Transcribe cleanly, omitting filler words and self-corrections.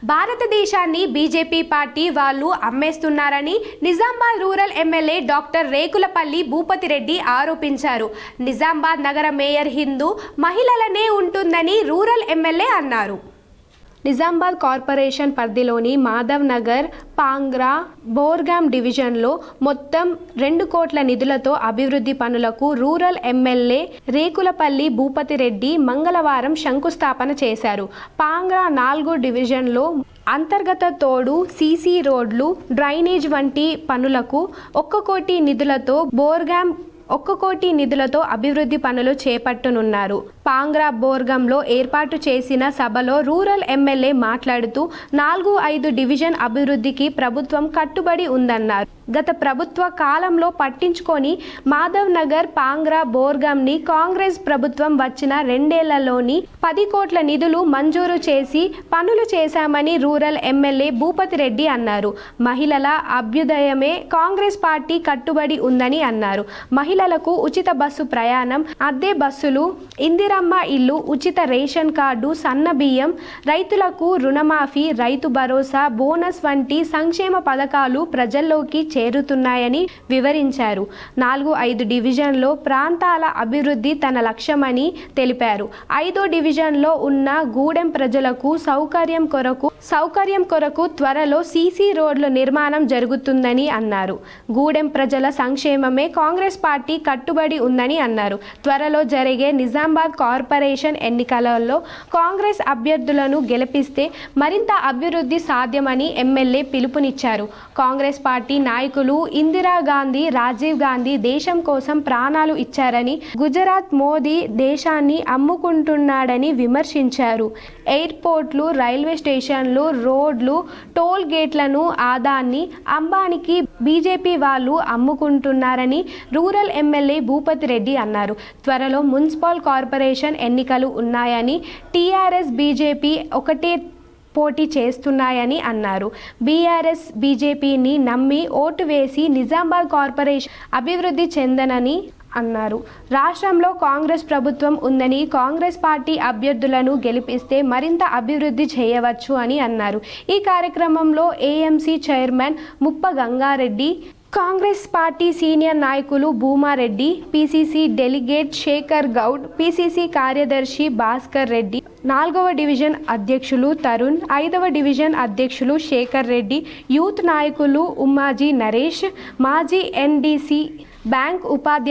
భారతదేశాన్ని BJP party వాళ్ళు అమ్మేస్తున్నారని Nizamabad rural MLA doctor Rekulapalli Bhupathi Reddy ఆరోపించారు. నిజామాబాద్ నగర మేయర్ హిందూ మహిళలనే ఉంటుందని రూరల్ ఎమ్మెల్యే అన్నారు. నిజామాబాద్ కార్పొరేషన్ పరిధిలోని మాధవ్ నగర్, పాంగ్రా, బోర్గాం డివిజన్లో మొత్తం 2 కోట్ల నిధులతో అభివృద్ధి పనులకు రూరల్ ఎమ్మెల్యే రేకులపల్లి భూపతిరెడ్డి మంగళవారం శంకుస్థాపన చేశారు. పాంగ్రా 4 డివిజన్లో అంతర్గత తోడు, సీసీ రోడ్లు, డ్రైనేజ్ వంటి పనులకు 1 కోటి నిధులతో, బోర్గాం 1 కోటి నిధులతో అభివృద్ధి పనులు చేపట్టనున్నారు. పాంగ్రా బోర్గంలో ఏర్పాటు చేసిన సభలో రూరల్ ఎమ్మెల్యే మాట్లాడుతూ 4-5 డివిజన్ అభివృద్ధికి ప్రభుత్వం కట్టుబడి ఉందన్నారు. గత ప్రభుత్వ కాలంలో పట్టించుకొని మాధవ్ నగర్, పాంగ్రా, బోర్గంని కాంగ్రెస్ ప్రభుత్వం వచ్చిన 2 ఏళ్లలోని 10 కోట్ల నిధులు మంజూరు చేసి పనులు చేశామని రూరల్ ఎమ్మెల్యే భూపతిరెడ్డి అన్నారు. మహిళల అభ్యుదయమే కాంగ్రెస్ పార్టీ కట్టుబడి ఉందని అన్నారు. మహిళలకు ఉచిత బస్సు ప్రయాణం, అద్దె బస్సులు, ఇందిరమ్మ ఇల్లు, ఉచిత రేషన్ కార్డు, సన్న బియ్యం, రైతులకు రుణమాఫీ, రైతు భరోసా, బోనస్ వంటి సంక్షేమ పథకాలు ప్రజల్లోకి చేరుతున్నాయని వివరించారు. 4-5 డివిజన్లో ప్రాంతాల అభివృద్ధి తన లక్ష్యమని తెలిపారు. 5వ డివిజన్లో ఉన్న గూడెం ప్రజలకు సౌకర్యం కొరకు త్వరలో సీసీ రోడ్ల నిర్మాణం జరుగుతుందని అన్నారు. గూడెం ప్రజల సంక్షేమమే కాంగ్రెస్ పార్టీ కట్టుబడి ఉందని అన్నారు. త్వరలో జరిగే నిజామాబాద్ కార్పొరేషన్ ఎన్నికలలో కాంగ్రెస్ అభ్యర్థులను గెలిపిస్తే మరింత అభివృద్ధి సాధ్యమని ఎమ్మెల్యే పిలుపునిచ్చారు. కాంగ్రెస్ పార్టీ నాయకులు ఇందిరాగాంధీ, రాజీవ్ గాంధీ దేశం కోసం ప్రాణాలు ఇచ్చారని, గుజరాత్ మోదీ దేశాన్ని అమ్ముకుంటున్నాడని విమర్శించారు. ఎయిర్పోర్ట్లు, రైల్వే స్టేషన్లు, రోడ్లు, టోల్ గేట్లను ఆదాని, అంబానీకి బీజేపీ వాళ్ళు అమ్ముకుంటున్నారని రూరల్ ఎమ్మెల్యే భూపతిరెడ్డి అన్నారు. త్వరలో మున్సిపల్ కార్పొరేషన్ ఎన్నికలు ఉన్నాయని, టీఆర్ఎస్, బీజేపీ ఒకటే పోటీ చేస్తున్నాయని అన్నారు. బీఆర్ఎస్, బీజేపీని నమ్మి ఓటు వేసి నిజామాబాద్ కార్పొరేషన్ అభివృద్ధి చెందనని అన్నారు. రాష్ట్రంలో కాంగ్రెస్ ప్రభుత్వం ఉందని, కాంగ్రెస్ పార్టీ అభ్యర్థులను గెలిపిస్తే మరింత అభివృద్ధి చేయవచ్చు అని అన్నారు. ఈ కార్యక్రమంలో ఏఎంసీ చైర్మన్ ముప్ప గంగారెడ్డి, కాంగ్రెస్ పార్టీ సీనియర్ నాయకులు Bhumareddy, PCC delegate Shekar Goud, PCC కార్యదర్శి భాస్కర్ రెడ్డి, 4వ డివిజన్ అధ్యక్షులు తరుణ్, 5వ డివిజన్ అధ్యక్షులు శేఖర్ రెడ్డి, యూత్ నాయకులు ఉమ్మాజీ నరేష్, మాజీ ఎన్డీసీ బ్యాంక్ ఉపాధ్యక్షులు